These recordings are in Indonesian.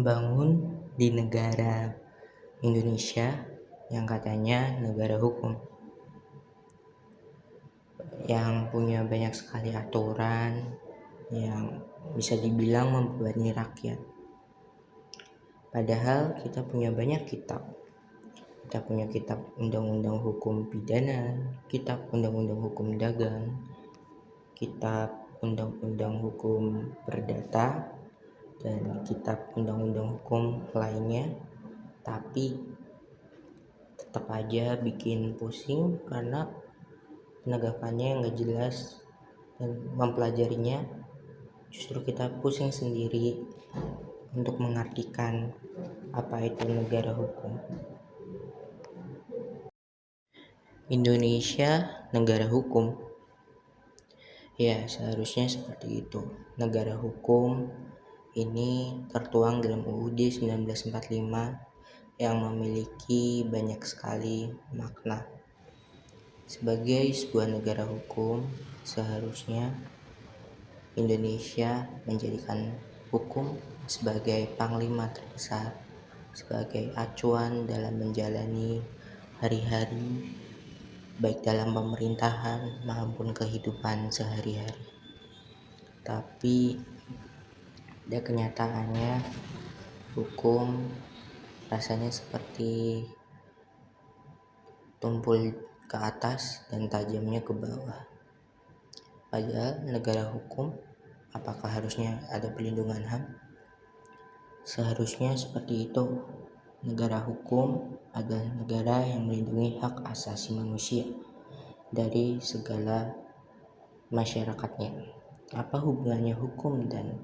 bangun di negara Indonesia yang katanya negara hukum, yang punya banyak sekali aturan yang bisa dibilang membebani rakyat. Padahal kita punya banyak kitab. Kita punya kitab undang-undang hukum pidana, kitab undang-undang hukum dagang, kitab undang-undang hukum perdata, dan kitab undang-undang hukum lainnya. Tapi tetap aja bikin pusing karena penegakannya nggak jelas, dan mempelajarinya justru kita pusing sendiri untuk mengartikan apa itu negara hukum. Indonesia negara hukum? Ya, seharusnya seperti itu. Negara hukum ini tertuang dalam UUD 1945 yang memiliki banyak sekali makna. Sebagai sebuah negara hukum, seharusnya Indonesia menjadikan hukum sebagai panglima terbesar, sebagai acuan dalam menjalani hari-hari, baik dalam pemerintahan maupun kehidupan sehari-hari. Tapi pada kenyataannya hukum rasanya seperti tumpul ke atas dan tajamnya ke bawah. Padahal negara hukum, apakah harusnya ada perlindungan HAM? Seharusnya seperti itu. Negara hukum adalah negara yang melindungi hak asasi manusia dari segala masyarakatnya. Apa hubungannya hukum dan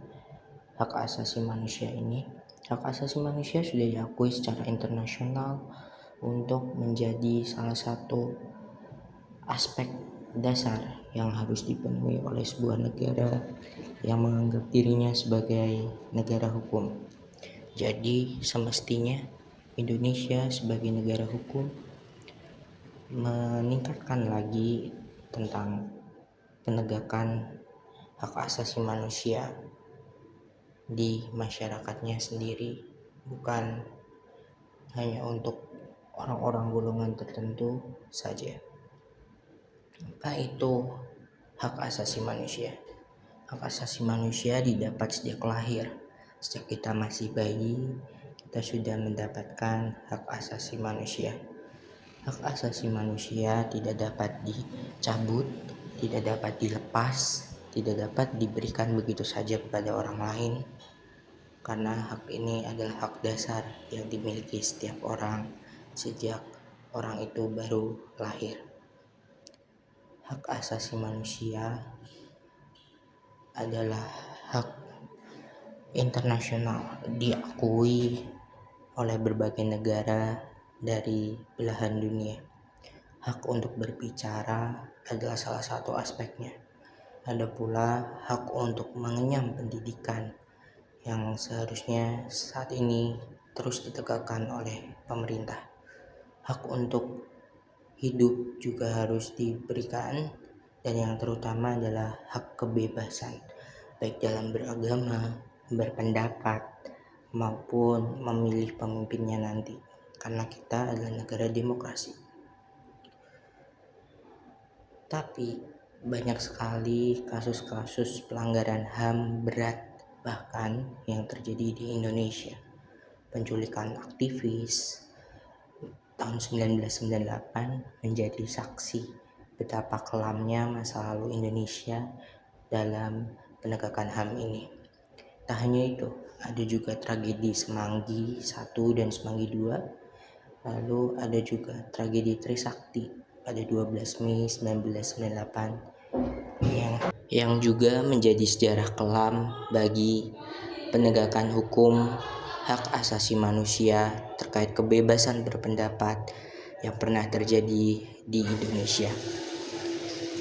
hak asasi manusia ini? Hak asasi manusia sudah diakui secara internasional untuk menjadi salah satu aspek dasar yang harus dipenuhi oleh sebuah negara yang menganggap dirinya sebagai negara hukum. Jadi semestinya Indonesia sebagai negara hukum meningkatkan lagi tentang penegakan hak asasi manusia di masyarakatnya sendiri, bukan hanya untuk orang-orang golongan tertentu saja. Apa itu hak asasi manusia? Hak asasi manusia didapat sejak lahir. Sejak kita masih bayi, kita sudah mendapatkan hak asasi manusia. Hak asasi manusia tidak dapat dicabut, tidak dapat dilepas, tidak dapat diberikan begitu saja kepada orang lain, karena hak ini adalah hak dasar yang dimiliki setiap orang sejak orang itu baru lahir. Hak asasi manusia adalah hak internasional, diakui oleh berbagai negara dari belahan dunia. Hak untuk berbicara adalah salah satu aspeknya. Ada pula hak untuk mengenyam pendidikan yang seharusnya saat ini terus ditegakkan oleh pemerintah. Hak untuk hidup juga harus diberikan, dan yang terutama adalah hak kebebasan, baik dalam beragama, berpendapat, maupun memilih pemimpinnya nanti, karena kita adalah negara demokrasi. Tapi banyak sekali kasus-kasus pelanggaran HAM berat bahkan yang terjadi di Indonesia. Penculikan aktivis tahun 1998 menjadi saksi betapa kelamnya masa lalu Indonesia dalam penegakan HAM ini. Tak hanya itu, ada juga tragedi Semanggi 1 dan Semanggi 2. Lalu ada juga tragedi Trisakti pada 12 Mei 1998 yang juga menjadi sejarah kelam bagi penegakan hukum hak asasi manusia terkait kebebasan berpendapat yang pernah terjadi di Indonesia.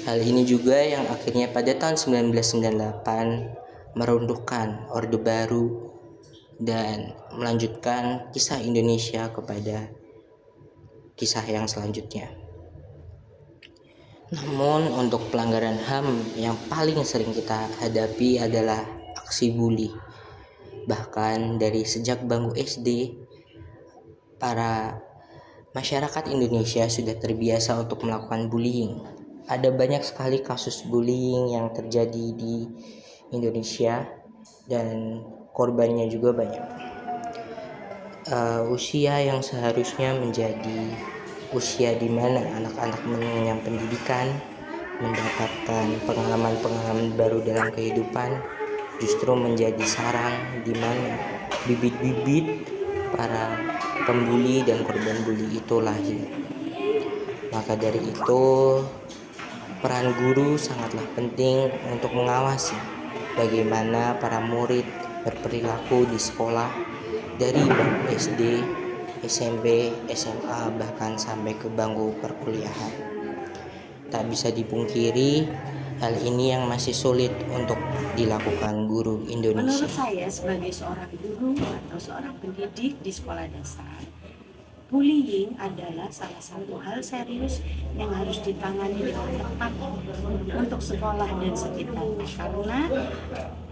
Hal ini juga yang akhirnya pada tahun 1998 meruntuhkan Orde Baru dan melanjutkan kisah Indonesia kepada kisah yang selanjutnya. Namun untuk pelanggaran HAM yang paling sering kita hadapi adalah aksi bully. Bahkan dari sejak bangku SD, para masyarakat Indonesia sudah terbiasa untuk melakukan bullying. Ada banyak sekali kasus bullying yang terjadi di Indonesia dan korbannya juga banyak. Usia yang seharusnya menjadi usia di mana anak-anak mengenyam pendidikan, mendapatkan pengalaman-pengalaman baru dalam kehidupan, justru menjadi sarang di mana bibit-bibit para pembuli dan korban bully itu lahir. Maka dari itu, peran guru sangatlah penting untuk mengawasi bagaimana para murid berperilaku di sekolah dari bangku SD, SMP, SMA, bahkan sampai ke bangku perkuliahan. Tak bisa dipungkiri, hal ini yang masih sulit untuk dilakukan guru Indonesia. Menurut saya sebagai seorang guru atau seorang pendidik di sekolah dasar, bullying adalah salah satu hal serius yang harus ditangani dengan tepat untuk sekolah dan sekitarnya, karena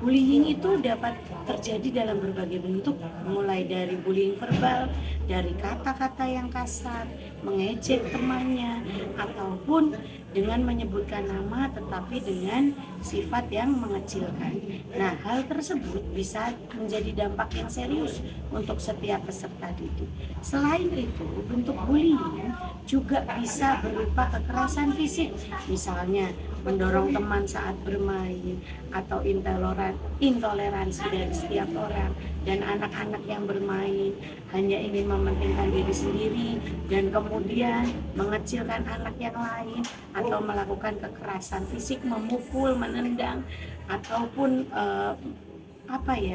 bullying itu dapat terjadi dalam berbagai bentuk, mulai dari bullying verbal, dari kata-kata yang kasar, mengejek temannya, ataupun dengan menyebutkan nama tetapi dengan sifat yang mengecilkan. Nah, hal tersebut bisa menjadi dampak yang serius untuk setiap peserta didik. Selain itu, bentuk bullying juga bisa berupa kekerasan fisik, misalnya mendorong teman saat bermain, atau intoleransi dari setiap orang, dan anak-anak yang bermain hanya ingin mementingkan diri sendiri dan kemudian mengecilkan anak yang lain, atau melakukan kekerasan fisik, memukul, menendang, ataupun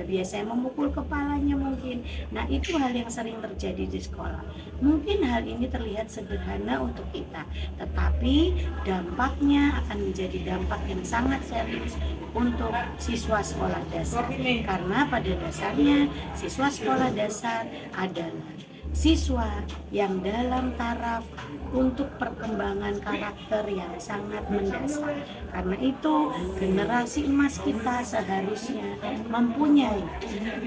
biasanya memukul kepalanya mungkin. Nah, itu hal yang sering terjadi di sekolah. Mungkin hal ini terlihat sederhana untuk kita, tetapi dampaknya akan menjadi dampak yang sangat serius untuk siswa sekolah dasar, karena pada dasarnya siswa sekolah dasar adalah siswa yang dalam taraf untuk perkembangan karakter yang sangat mendasar. Karena itu, generasi emas kita seharusnya mempunyai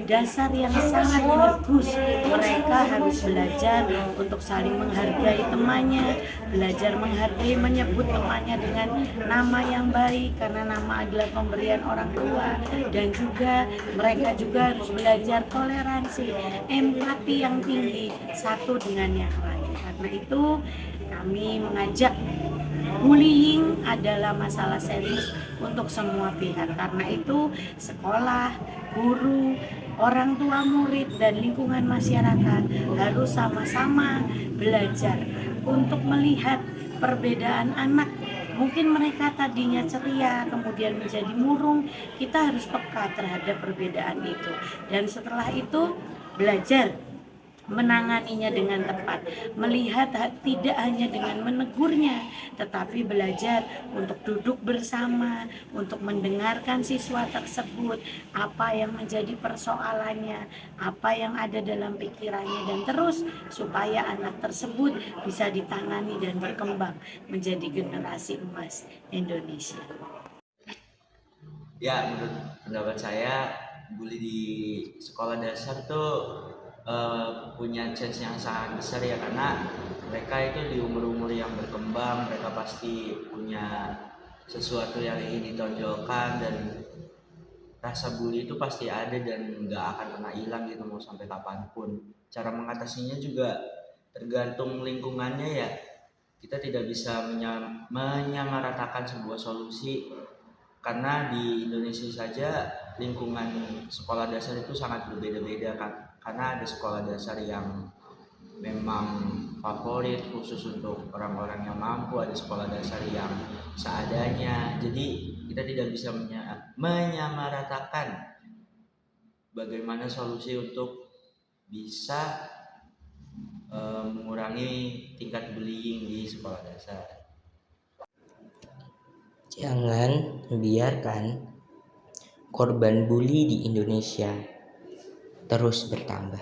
dasar yang sangat bagus. Mereka harus belajar untuk saling menghargai temannya, belajar menghargai, menyebut temannya dengan nama yang baik, karena nama adalah pemberian orang tua. Dan juga mereka juga harus belajar toleransi, empati yang tinggi satu dengan yang lain. Karena itu kami mengajak, bullying adalah masalah serius untuk semua pihak. Karena itu sekolah, guru, orang tua murid, dan lingkungan masyarakat harus sama-sama belajar untuk melihat perbedaan anak. Mungkin mereka tadinya ceria, kemudian menjadi murung. Kita harus peka terhadap perbedaan itu, dan setelah itu belajar menanganinya dengan tepat, melihat tidak hanya dengan menegurnya, tetapi belajar untuk duduk bersama, untuk mendengarkan siswa tersebut, apa yang menjadi persoalannya, apa yang ada dalam pikirannya, dan terus supaya anak tersebut bisa ditangani dan berkembang menjadi generasi emas Indonesia. Ya, menurut pendapat saya, bully di sekolah dasar tuh punya chance yang sangat besar ya, karena mereka itu di umur-umur yang berkembang, mereka pasti punya sesuatu yang ingin ditonjolkan, dan rasa bully itu pasti ada dan nggak akan pernah hilang gitu mau sampai kapanpun. Cara mengatasinya juga tergantung lingkungannya ya. Kita tidak bisa menyamaratakan sebuah solusi, karena di Indonesia saja lingkungan sekolah dasar itu sangat berbeda-beda kan. Karena ada sekolah dasar yang memang favorit khusus untuk orang-orang yang mampu, ada sekolah dasar yang seadanya. Jadi kita tidak bisa menyamaratakan bagaimana solusi untuk bisa mengurangi tingkat bullying di sekolah dasar. Jangan biarkan korban bully di Indonesia terus bertambah.